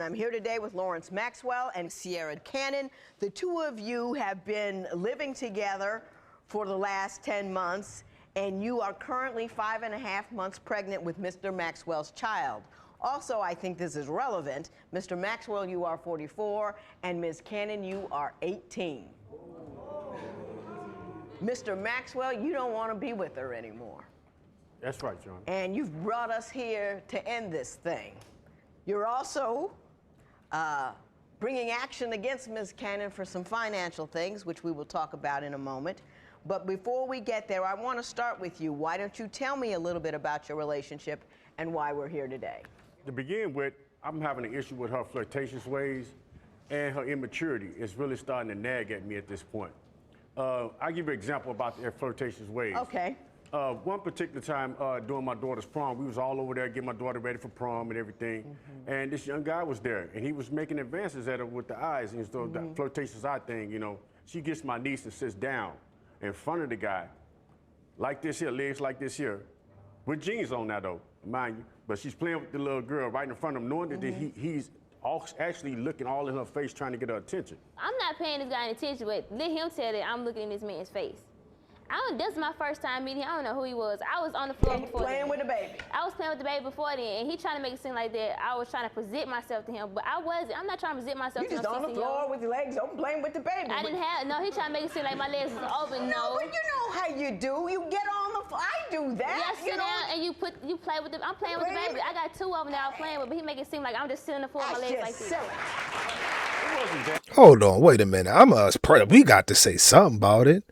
I'm here today with Lawrence Maxwell and Sierra Cannon. The two of you have been living together for the last 10 months, and you are currently 5.5 months pregnant with Mr. Maxwell's child. Also, I think this is relevant. Mr. Maxwell, you are 44, and Ms. Cannon, you are 18. Mr. Maxwell, you don't want to be with her anymore. That's right, John. And you've brought us here to end this thing. You're also bringing action against Ms. Cannon for some financial things, which we will talk about in a moment. But before we get there, I want to start with you. Why don't you tell me a little bit about your relationship and why we're here today? To begin with, I'm having an issue with her flirtatious ways and her immaturity. It's really starting to nag at me at this point. I'll give you an example about her flirtatious ways. Okay. One particular time during my daughter's prom, we was all over there getting my daughter ready for prom and everything. And this young guy was there, and he was making advances at her with the eyes, and so the flirtatious eye thing, you know. She gets my niece and sits down in front of the guy, like this here, legs like this here, with jeans on now though, mind you. But she's playing with the little girl right in front of him, knowing that he's actually looking all in her face, trying to get her attention. I'm not paying this guy any attention, but let him tell that I'm looking in this man's face. This is my first time meeting him. I don't know who he was. I was on the floor before playing with the baby. I was playing with the baby before then, and he trying to make it seem like that I was trying to present myself to him, but I wasn't. I'm not trying to present myself to him. You just on the floor with your legs open, playing with the baby. I didn't have, no, he trying to make it seem like my legs was open, no. But you know how you do. You get on the floor. I do that. You sit down and you play with the, I'm playing with the baby. I got two of them that I'm playing with, but he make it seem like I'm just sitting on the floor with my legs like this. Hold on, wait a minute. We got to say something about it.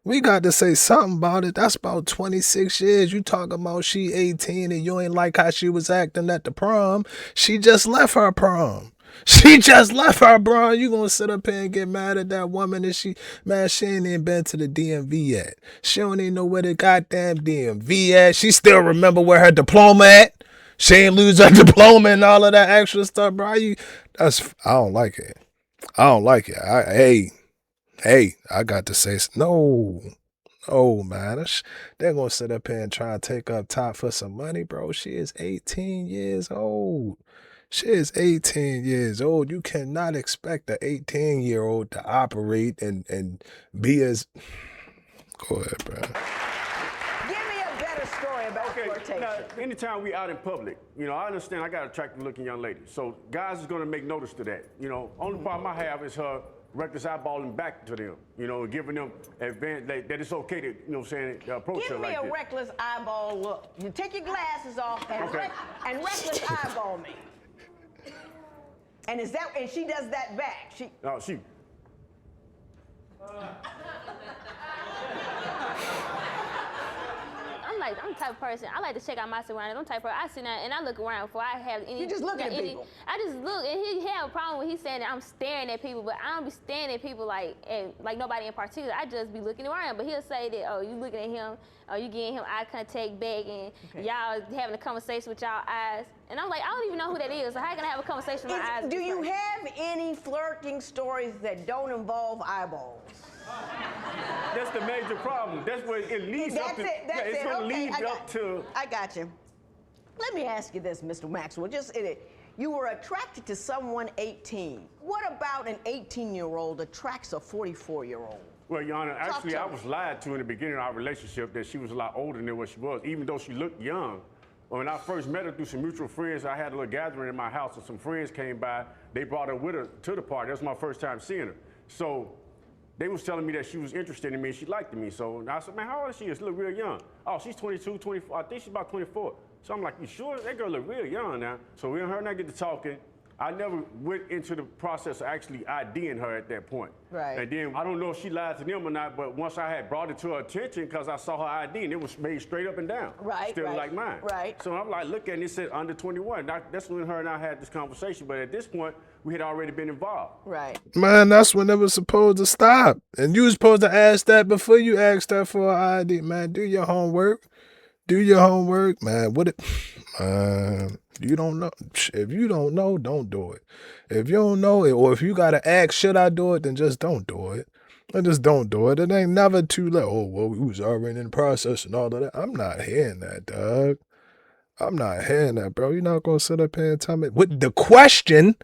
We got to say something about it. That's about 26 years. You talking about she 18 and you ain't like how she was acting at the prom. She just left her prom. She just left her prom. You gonna sit up here and get mad at that woman and she ain't even been to the DMV yet. She don't even know where the goddamn DMV at. She still remember where her diploma at. She ain't lose her diploma and all of that extra stuff, bro. I don't like it. I don't like it. Hey, I got to say, no, man. They're going to sit up here and try and take up top for some money, bro. She is 18 years old. She is 18 years old. You cannot expect an 18-year-old to operate and be as... Go ahead, bro. Give me a better story about flirtation. Now, anytime we out in public, you know, I understand I got attractive looking young ladies. So guys is going to make notice to that. You know, only problem I have is her reckless eyeballing back to them, you know, giving them advantage that it's okay to, you know what I'm saying, approach her like Give me this. a reckless eyeball look. You take your glasses off and, and reckless eyeball me. And she does that back. No, she. I'm the type of person, I like to check out my surroundings. I'm the type of person, I sit down and I look around before I have any... You just look at people. I just look, and he have a problem when he's saying that I'm staring at people, but I don't be staring at people like nobody in particular. I just be looking around, but he'll say that, oh, you looking at him, or you getting him eye contact back, and y'all having a conversation with y'all eyes. And I'm like, I don't even know who that is, so how can I have a conversation with my eyes? Do you have any flirting stories that don't involve eyeballs? That's the major problem. That's where it leads up to. It's going to lead up to. I got you. Let me ask you this, Mr. Maxwell. You were attracted to someone 18. What about an 18-year-old attracts a 44-year-old? Well, Your Honor, actually, I was lied to in the beginning of our relationship that she was a lot older than what she was, even though she looked young. When I first met her through some mutual friends, I had a little gathering in my house, and some friends came by. They brought her with her to the party. That was my first time seeing her. So they was telling me that she was interested in me and she liked me. So I said, man, how old is she? She look real young. Oh, she's 22, 24. I think she's about 24. So I'm like, you sure? That girl look real young now. So we and her and I get to talking. I never went into the process of actually IDing her at that point. Right. And then I don't know if she lied to them or not, but once I had brought it to her attention, because I saw her ID and it was made straight up and down. Right. Still like mine. Right. So I'm like, look at it, it said under 21. That's when her and I had this conversation. But at this point, we had already been involved. Right. Man, that's when it was supposed to stop. And you was supposed to ask that before you asked her for an ID. Man, do your homework. Do your homework, man. You don't know. If you don't know, don't do it. If you don't know it, or if you gotta ask, should I do it, then just don't do it. Or just don't do it. It ain't never too late. Oh, well, we was already in the process and all of that. I'm not hearing that, dog. I'm not hearing that, bro. You're not gonna sit up here and tell me. With the question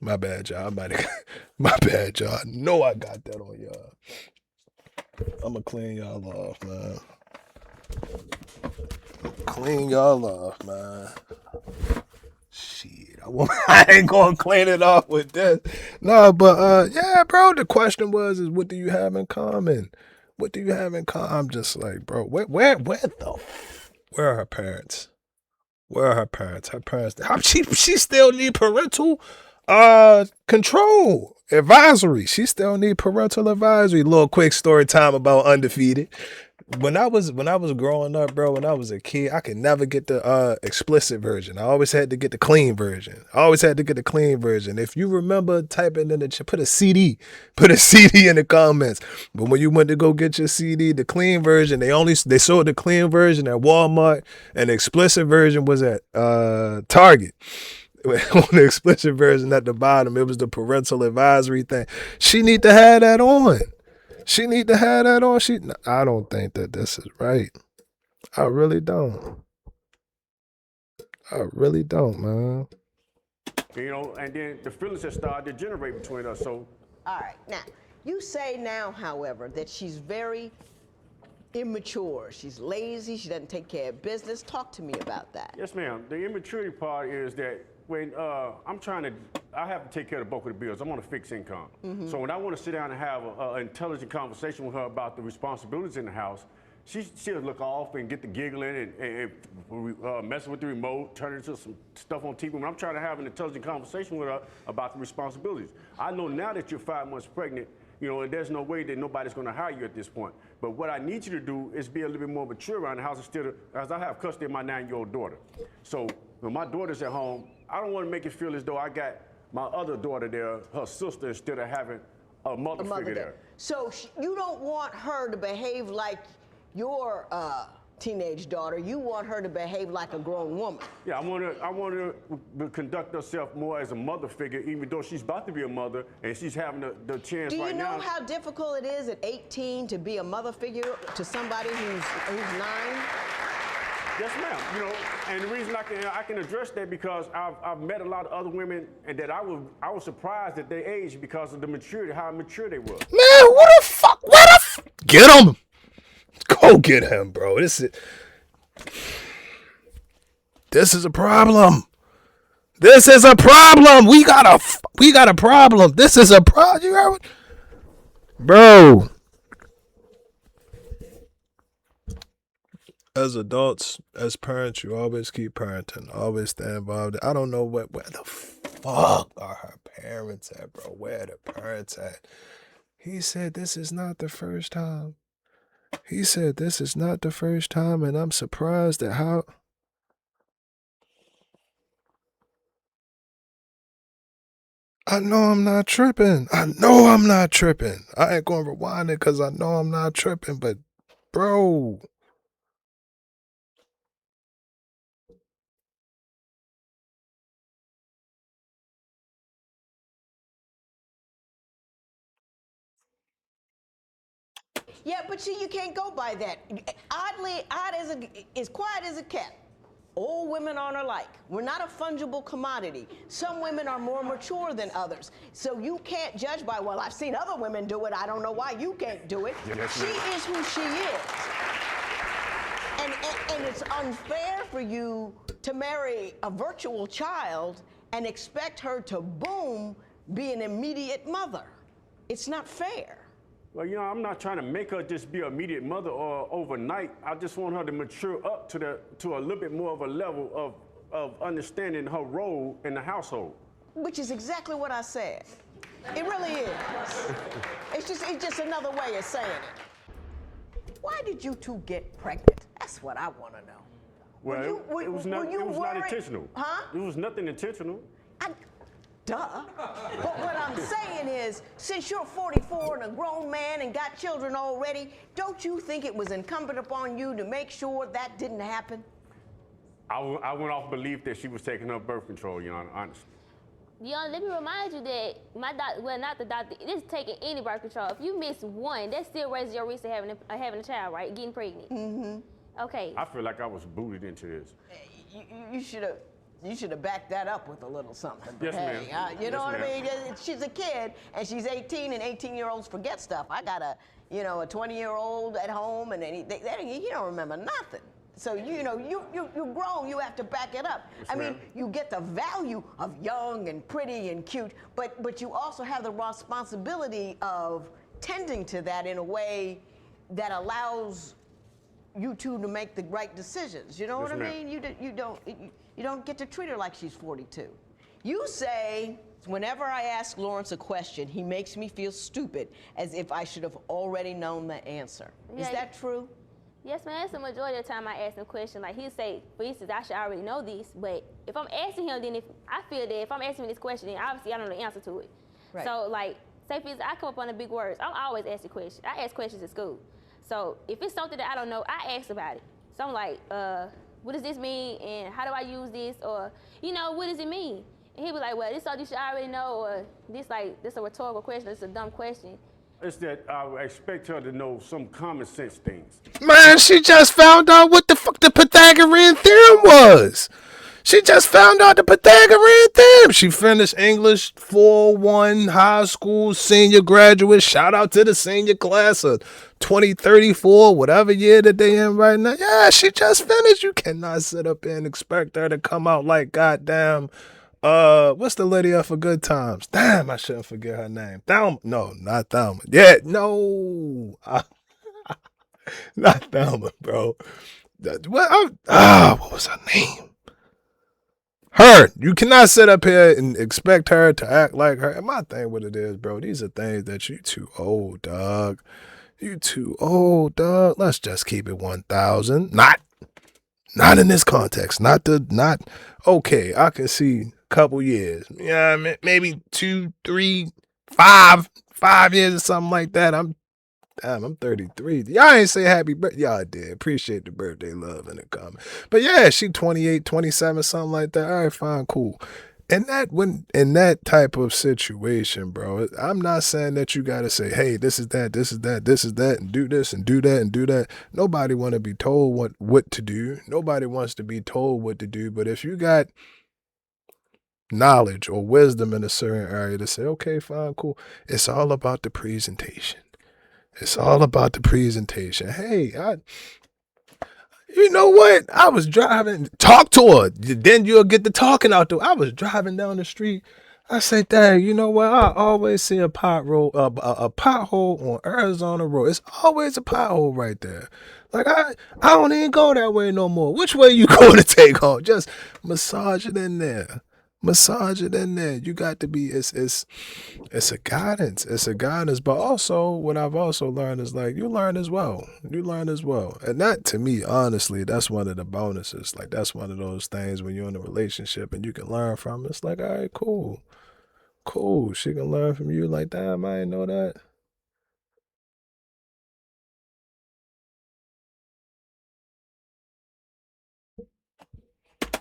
My bad, y'all. My bad, y'all. I know I got that on y'all. I'ma clean y'all off, man. Clean y'all off, man. Shit, I ain't gonna clean it off with this. No, but yeah, bro. The question was, is what do you have in common? What do you have in common? I'm just like, bro, where are her parents? Where are her parents? Her parents, she still need parental control, advisory. She still need parental advisory. Little quick story time about Undefeated. When I was growing up, bro, when I was a kid, I could never get the explicit version. I always had to get the clean version. If you remember, type it in the put a CD in the comments. But when you went to go get your CD, the clean version, they sold the clean version at Walmart, and the explicit version was at Target. On the explicit version at the bottom, it was the parental advisory thing. She need to have that on. I don't think that this is right. I really don't, man. You know, and then the feelings that started to generate between us. So, all right. Now, you say now, however, that she's very immature. She's lazy. She doesn't take care of business. Talk to me about that. yes, ma'am. The immaturity part is that when I have to take care of the bulk of the bills. I'm on a fixed income. So when I want to sit down and have an intelligent conversation with her about the responsibilities in the house, she'll look off and get the giggling and messing with the remote, turn into some stuff on TV. When I'm trying to have an intelligent conversation with her about the responsibilities. I know now that you're 5 months pregnant, you know, and there's no way that nobody's going to hire you at this point. But what I need you to do is be a little bit more mature around the house instead of, as I have custody of my 9-year-old daughter. So when my daughter's at home, I don't want to make it feel as though I got my other daughter there, her sister, instead of having a mother figure there. So you don't want her to behave like your teenage daughter. You want her to behave like a grown woman. Yeah, I want her to conduct herself more as a mother figure, even though she's about to be a mother and she's having the chance right now. Do you know how difficult it is at 18 to be a mother figure to somebody who's 9? Yes, ma'am. You know, and the reason I can address that because I've met a lot of other women and that I was surprised at their age because of the maturity, how mature they were. Man, what the fuck? Get him. Go get him, bro. This is a problem. We got a problem. This is a problem. You heard what? Bro. As adults, as parents, you always keep parenting. Always stay involved. I don't know where the fuck are her parents at, bro? Where are the parents at? He said this is not the first time. And I'm surprised at how... I know I'm not tripping. I ain't gonna rewind it because I know I'm not tripping, but bro... Yeah, but see, you can't go by that. As quiet as a cat. All women aren't alike. We're not a fungible commodity. Some women are more mature than others. So you can't judge by, well, I've seen other women do it. I don't know why you can't do it. Yes, she is who she is. And it's unfair for you to marry a virtual child and expect her to, boom, be an immediate mother. It's not fair. Well, you know, I'm not trying to make her just be an immediate mother or overnight. I just want her to mature up to a little bit more of a level of understanding her role in the household. Which is exactly what I said. It really is. It's just another way of saying it. Why did you two get pregnant? That's what I want to know. Well, it was not intentional. Huh? It was nothing intentional. Duh. But what I'm saying is, since you're 44 and a grown man and got children already, don't you think it was incumbent upon you to make sure that didn't happen? I went off belief that she was taking her birth control, Your Honor, honestly. Let me remind you that my doctor, well, not the doctor, this is taking any birth control. If you miss one, that still raises your risk of having a child, right? Getting pregnant. Mm-hmm. Okay. I feel like I was booted into this. You should have You should have backed that up with a little something. Yes, hey, ma'am. you know Yes, what I ma'am. mean? She's a kid, and she's 18, and 18-year-olds forget stuff. I got a 20-year-old at home, and he don't remember nothing. So you're grown. You have to back it up. Yes, I mean, ma'am. you get the value of young and pretty and cute, but you also have the responsibility of tending to that in a way that allows you two to make the right decisions. You know Yes, what I ma'am. mean? You don't get to treat her like she's 42. You say, whenever I ask Lawrence a question, he makes me feel stupid, as if I should have already known the answer. Is Yeah. that true? Yes, man. That's the majority of the time I ask him a question. Like he'll say, for instance, I should already know this, but if I'm asking him, then if I feel that if I'm asking him this question, then obviously I don't know the answer to it. Right. So like, say for instance, I come up on the big words. I'm always asking questions. I ask questions at school. So if it's something that I don't know, I ask about it. So I'm like, what does this mean, and how do I use this, or what does it mean? And he'll be like, well, this something you should already know, or this a rhetorical question, this is a dumb question. It's that I would expect her to know some common sense things. Man, she just found out what the fuck the Pythagorean theorem was. She just found out the Pythagorean theorem. She finished English 4-1 high school senior graduate. Shout out to the senior class of 2034, whatever year that they in right now. Yeah, she just finished. You cannot sit up there and expect her to come out like goddamn. What's the lady up for Good Times? Damn, I shouldn't forget her name. Thelma. No, not Thelma. Yeah, no. Not Thelma, bro. What was her name? Her. You cannot sit up here and expect her to act like her. And my thing with it is, bro, these are things that you too old, dog. You too old, dog. Let's just keep it 1,000. Not in this context. Okay, I can see a couple years. Yeah, maybe 2, 3, 5 years or something like that. I'm 33. Y'all ain't say happy birthday. Y'all did. Appreciate the birthday love in the comment. But yeah, she 28, 27, something like that. All right, fine, cool. And in that type of situation, bro, I'm not saying that you gotta say, hey, this is that, this is that, this is that, and do this and do that and do that. Nobody wanna be told what to do. Nobody wants to be told what to do. But if you got knowledge or wisdom in a certain area to say, okay, fine, cool. It's all about the presentation. It's all about the presentation. Hey, you know what? I was driving, talk to her. Then you'll get the talking out there. I was driving down the street. I said, dang, you know what? I always see a pothole on Arizona Road. It's always a pothole right there. Like, I don't even go that way no more. Which way you going to take off? Just massage it in there. Massage it in there. You got to be, it's a guidance. It's a guidance. But also, what I've also learned is like, you learn as well. You learn as well. And that, to me, honestly, that's one of the bonuses. Like, that's one of those things when you're in a relationship and you can learn from it. It's like, all right, cool. Cool. She can learn from you. Like, damn, I didn't know that.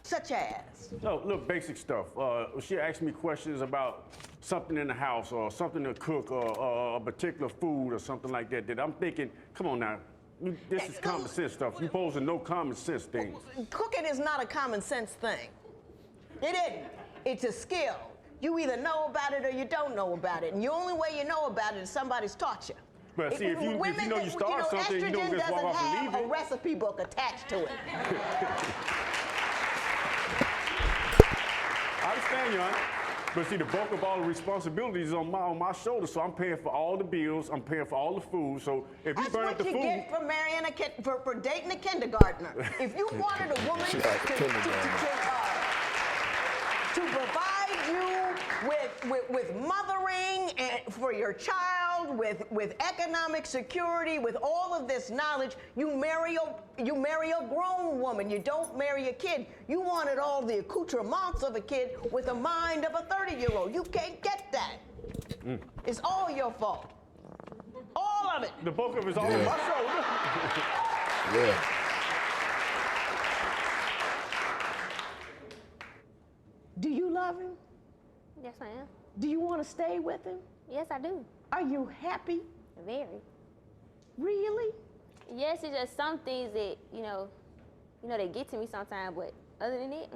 Such as? No, little basic stuff. She asked me questions about something in the house or something to cook or a particular food or something like that. That I'm thinking, come on now, this is common sense stuff. You're supposed to know common sense things. Cooking is not a common sense thing. It isn't. It's a skill. You either know about it or you don't know about it. And the only way you know about it is somebody's taught you. But see, if you know you start something, you don't just walk off and leave estrogen doesn't have a it. recipe book attached to it. I understand you, honey. But see, the bulk of all the responsibilities is on my shoulders, so I'm paying for all the bills, I'm paying for all the food. So if you burn up the food, that's what you get for marrying for dating a kindergartner. If you wanted a woman to provide you with mothering and for your child, with economic security, with all of this knowledge, you marry a grown woman. You don't marry a kid. You wanted all the accoutrements of a kid with the mind of a 30-year-old. You can't get that. It's all your fault. All of it. the bulk of it's all on my shoulder. Yeah. Do you love him? Yes, I am. Do you want to stay with him? Yes, I do. Are you happy? Very. Really? Yes, it's just some things that, they get to me sometimes, but other than that,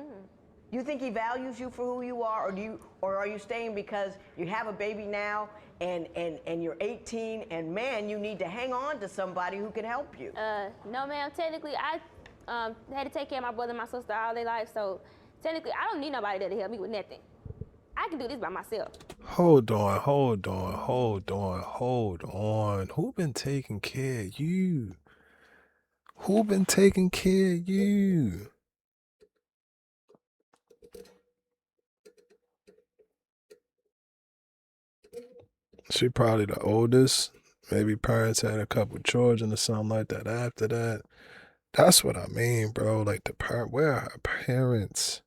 You think he values you for who you are, or are you staying because you have a baby now and you're 18 and man, you need to hang on to somebody who can help you? No, ma'am. Technically, I had to take care of my brother and my sister all their life, so technically, I don't need nobody there to help me with nothing. I can do this by myself. Hold on. Who been taking care of you? Who been taking care of you? She probably the oldest. Maybe parents had a couple children or something like that after that. That's what I mean, bro. Like where are her parents?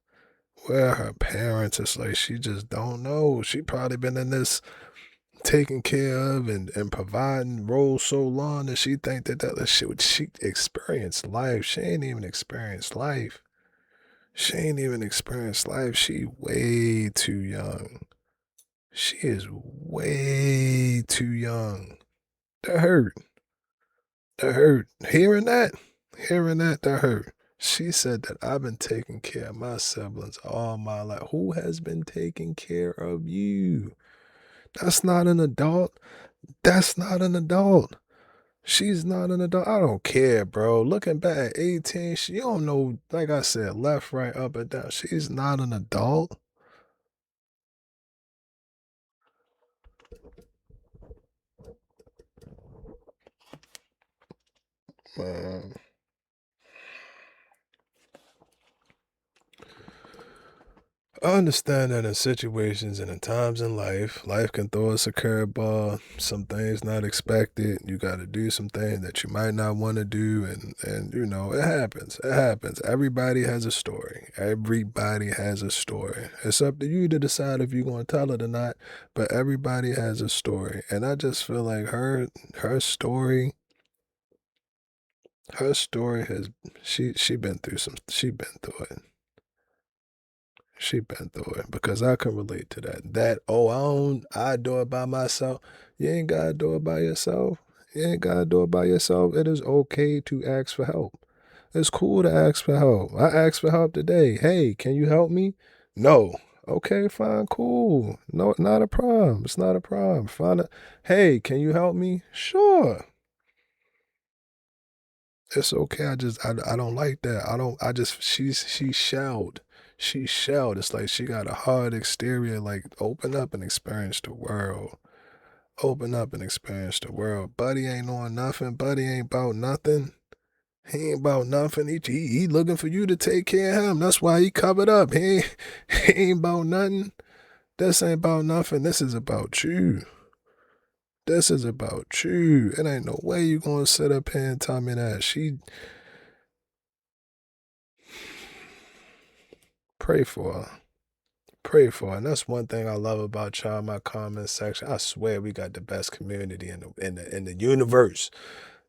Where are her parents? It's like she just don't know. She probably been in this taking care of and providing role so long that she think that she experienced life. She ain't even experienced life. She way too young. She is way too young. That hurt. Hearing that, that hurt. She said that I've been taking care of my siblings all my life. Who has been taking care of you? That's not an adult. That's not an adult. She's not an adult. I don't care, bro. Looking back at 18, you don't know, like I said, left, right, up, and down. She's not an adult. Man. I understand that in situations and in times in life can throw us a curveball, some things not expected. You got to do some things that you might not want to do, and you know, it happens. It happens. Everybody has a story. Everybody has a story. It's up to you to decide if you're going to tell it or not, but everybody has a story. And I just feel like her story has, she been through it. She been through it because I can relate to that. I do it by myself. You ain't gotta do it by yourself. It is okay to ask for help. It's cool to ask for help. I asked for help today. Hey, can you help me? No. Okay, fine, cool. No, not a problem. It's not a problem. Hey, can you help me? Sure. It's okay. I don't like that. She shelled. She shelled. It's like she got a hard exterior. Like, open up and experience the world. Open up and experience the world. Buddy ain't on nothing. Buddy ain't about nothing. He ain't about nothing. He looking for you to take care of him. That's why he covered up. He ain't about nothing. This ain't about nothing. This is about you. This is about you. It ain't no way you gonna sit up here and tell me that. Pray for her. Pray for her. And that's one thing I love about y'all in my comment section. I swear we got the best community in the universe.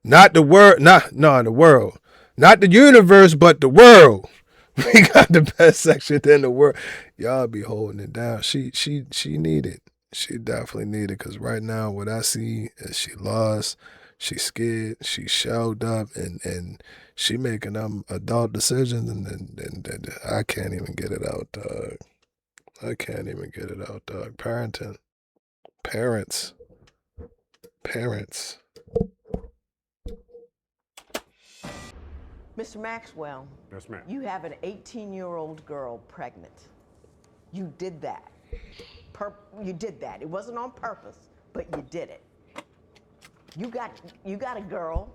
Not the world, the world. Not the universe, but the world. We got the best section in the world. Y'all be holding it down. She need it. She definitely need it, because right now what I see is she lost, she's scared, she's shelled up, and she making them adult decisions, and I can't even get it out, dog. I can't even get it out, dog. Parenting. Parents. Mr. Maxwell. Yes, ma'am. You have an 18-year-old girl pregnant. You did that. You did that. It wasn't on purpose, but you did it. You got a girl,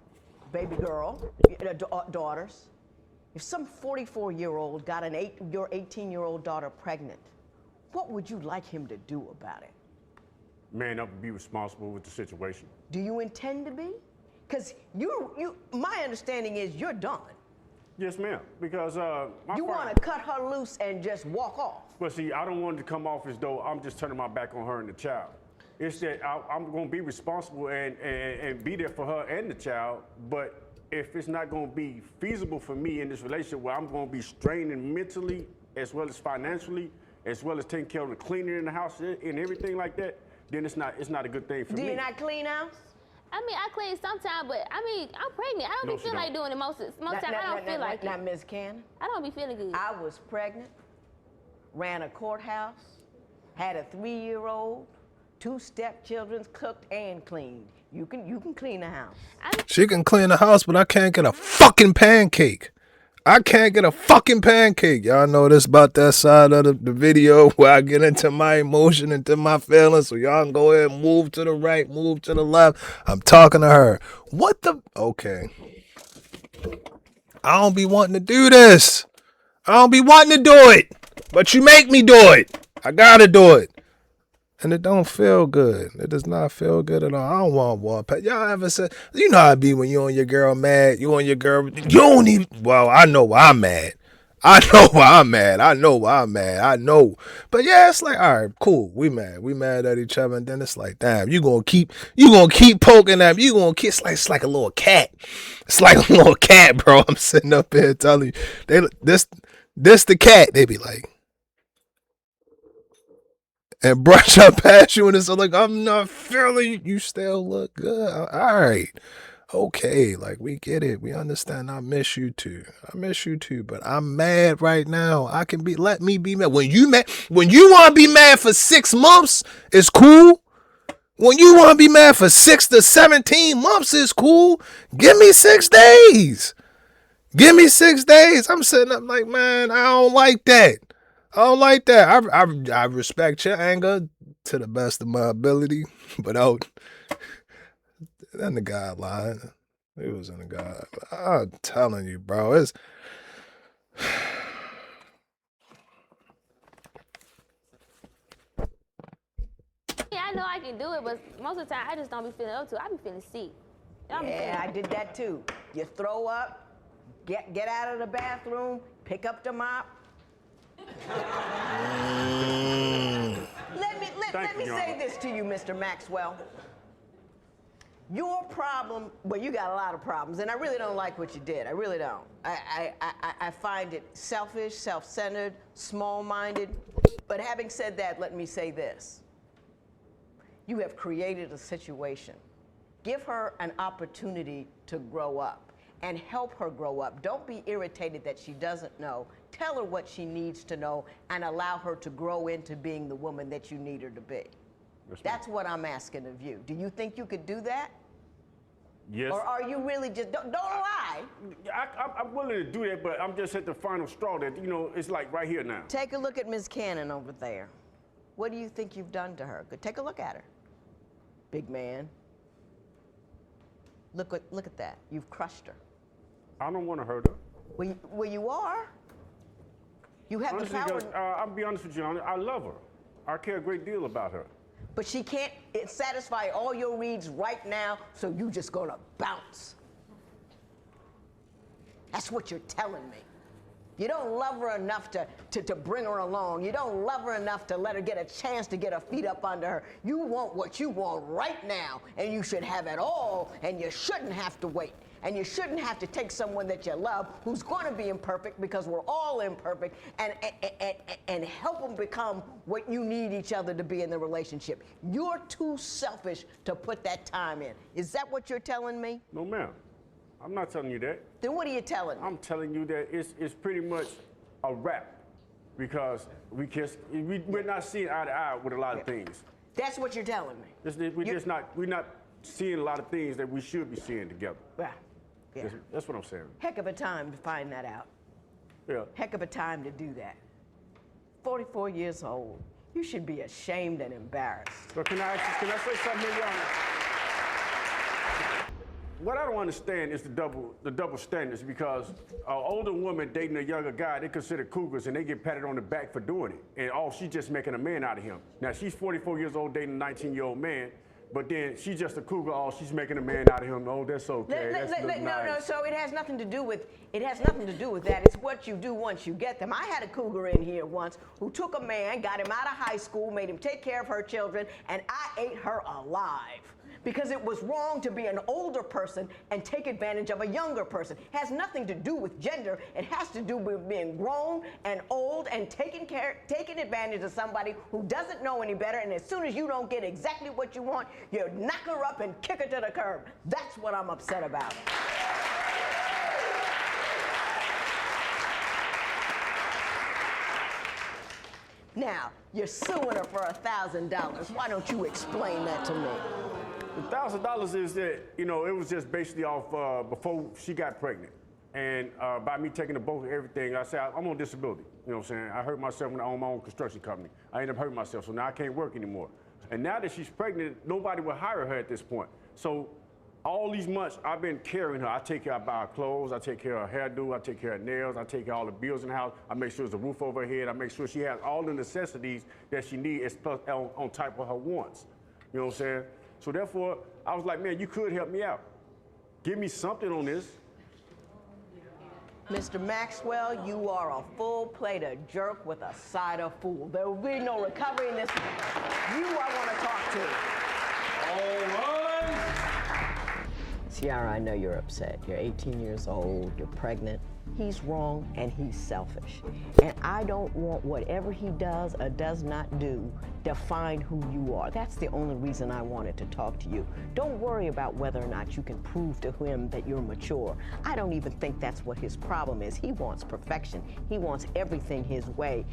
baby girl, daughters. If some 44-year-old got your 18-year-old daughter pregnant, what would you like him to do about it? Man up and be responsible with the situation. Do you intend to be? Because my understanding is you're done. Yes, ma'am. Because you want to cut her loose and just walk off. Well, see, I don't want it to come off as though I'm just turning my back on her and the child. It's that I'm going to be responsible and be there for her and the child. But if it's not going to be feasible for me in this relationship where I'm going to be straining mentally as well as financially, as well as taking care of the cleaning in the house and everything like that, then it's not a good thing for me. Do you not clean house? I mean, I clean sometimes, but I mean, I'm pregnant. I don't be feeling like doing it most times. I don't feel like it. Not Ms. Cannon. I don't be feeling good. I was pregnant. ran a courthouse, had a 3-year-old, 2 stepchildren, cooked and cleaned. You can clean the house. She can clean the house, but I can't get a fucking pancake. I can't get a fucking pancake. Y'all know this about that side of the video where I get into my emotion, into my feelings. So y'all can go ahead and move to the right, move to the left. I'm talking to her. What the? Okay. I don't be wanting to do this. I don't be wanting to do it. But you make me do it. I gotta do it. And it don't feel good. It does not feel good at all. I don't want war pet. Y'all ever said, you know how it be when you and your girl mad, you and your girl, you don't even, well, I know why I'm mad. I know why I'm mad. I know why I'm mad. I know. But yeah, it's like, all right, cool. We mad. We mad at each other. And then it's like, damn, you gonna keep poking at me. You gonna keep, it's like a little cat. It's like a little cat, bro. I'm sitting up here telling you, this the cat. They be like, and brush up past you, and it's like, I'm not feeling you. You still look good. All right. Okay. Like, we get it. We understand. I miss you too. But I'm mad right now. Let me be mad. When you want to be mad for 6 months, it's cool. When you want to be mad for 6 to 17 months, it's cool. Give me 6 days. Give me 6 days. I'm sitting up like, man, I don't like that. I don't like that. I respect your anger to the best of my ability, but then the guy lied. He was in the guy. I'm telling you, bro. It's Yeah, I know I can do it, but most of the time I just don't be feeling up to it. I be feeling sick. Yeah, I did that too. You throw up, get out of the bathroom, pick up the mop. Let me say this to you, Mr. Maxwell. Your problem, well, you got a lot of problems, and I really don't like what you did. I really don't. I find it selfish, self-centered, small-minded. But having said that, let me say this. You have created a situation. Give her an opportunity to grow up and help her grow up. Don't be irritated that she doesn't know. Tell her what she needs to know and allow her to grow into being the woman that you need her to be. That's what I'm asking of you. Do you think you could do that? Yes. Or are you really just, don't lie. I'm willing to do that, but I'm just at the final straw that, it's like right here now. Take a look at Ms. Cannon over there. What do you think you've done to her? Take a look at her. Big man. Look at that. You've crushed her. I don't want to hurt her. Well, you are. You have Honestly, the power. I'll be honest with you, I love her. I care a great deal about her. But she can't satisfy all your needs right now, so you just gonna bounce. That's what you're telling me. You don't love her enough to bring her along. You don't love her enough to let her get a chance to get her feet up under her. You want what you want right now, and you should have it all, and you shouldn't have to wait. And you shouldn't have to take someone that you love who's going to be imperfect, because we're all imperfect, and help them become what you need each other to be in the relationship. You're too selfish to put that time in. Is that what you're telling me? No, ma'am. I'm not telling you that. Then what are you telling me? I'm telling you that it's pretty much a wrap, because we're not seeing eye to eye with a lot of things. That's what you're telling me. We're not seeing a lot of things that we should be seeing together. Yeah. That's what I'm saying. Heck of a time to find that out. Yeah. Heck of a time to do that. 44 years old. You should be ashamed and embarrassed. So can I say something here, Your Honor? What I don't understand is the double standards, because an older woman dating a younger guy, they consider cougars, and they get patted on the back for doing it. And she's just making a man out of him. Now, she's 44 years old dating a 19-year-old man, but then she's just a cougar. She's making a man out of him. Oh, that's okay. No. So it has nothing to do with that. It's what you do once you get them. I had a cougar in here once who took a man, got him out of high school, made him take care of her children, and I ate her alive. Because it was wrong to be an older person and take advantage of a younger person. It has nothing to do with gender. It has to do with being grown and old and taking advantage of somebody who doesn't know any better, and as soon as you don't get exactly what you want, you knock her up and kick her to the curb. That's what I'm upset about. Now, you're suing her for $1,000. Why don't you explain that to me? The $1,000 is that, you know, it was just basically off before she got pregnant. And by me taking the boat and everything, I said, I'm on disability. You know what I'm saying? I hurt myself when I owned my own construction company. I ended up hurting myself, so now I can't work anymore. And now that she's pregnant, nobody will hire her at this point. So all these months, I've been carrying her. I take care, I buy her clothes, I take care of her hairdo, I take care of her nails, I take care of all the bills in the house, I make sure there's a roof over her head, I make sure she has all the necessities that she needs on top of her wants. You know what I'm saying? So therefore, I was like, man, you could help me out. Give me something on this. Mr. Maxwell, you are a full plate of jerk with a side of fool. There will be no recovery in this. You I want to talk to. All right. Ciara, I know you're upset. You're 18 years old, you're pregnant. He's wrong and he's selfish. And I don't want whatever he does or does not do define who you are. That's the only reason I wanted to talk to you. Don't worry about whether or not you can prove to him that you're mature. I don't even think that's what his problem is. He wants perfection. He wants everything his way.